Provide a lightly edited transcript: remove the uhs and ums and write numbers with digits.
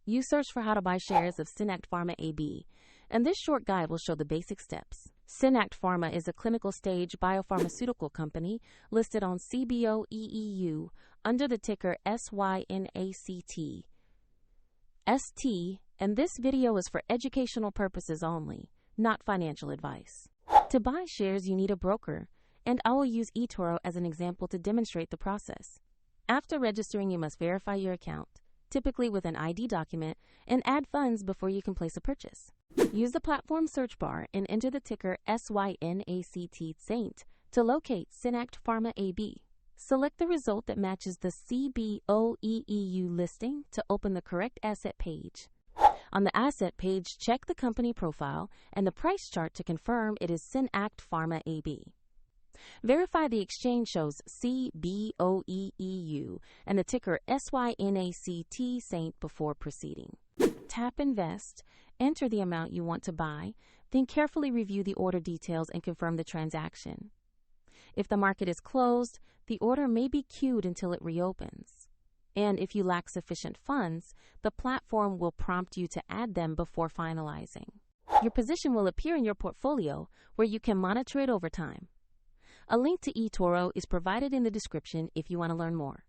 You search for how to buy shares of SynAct Pharma AB, and this short guide will show the basic steps. SynAct Pharma is a clinical stage biopharmaceutical company listed on CBOE EU under the ticker SYNACT.ST, and this video is for educational purposes only, not financial advice. To buy shares, you need a broker, and I will use eToro as an example to demonstrate the process. After registering, you must verify your account, typically with an ID document, and add funds before you can place a purchase. Use the platform search bar and enter the ticker SYNACT to locate SynAct Pharma AB. Select the result that matches the CBOE EU listing to open the correct asset page. On the asset page, check the company profile and the price chart to confirm it is SynAct Pharma AB. Verify the exchange shows CBOE EU and the ticker SYNACT before proceeding. Tap Invest, enter the amount you want to buy, then carefully review the order details and confirm the transaction. If the market is closed, the order may be queued until it reopens. And if you lack sufficient funds, the platform will prompt you to add them before finalizing. Your position will appear in your portfolio, where you can monitor it over time. A link to eToro is provided in the description if you want to learn more.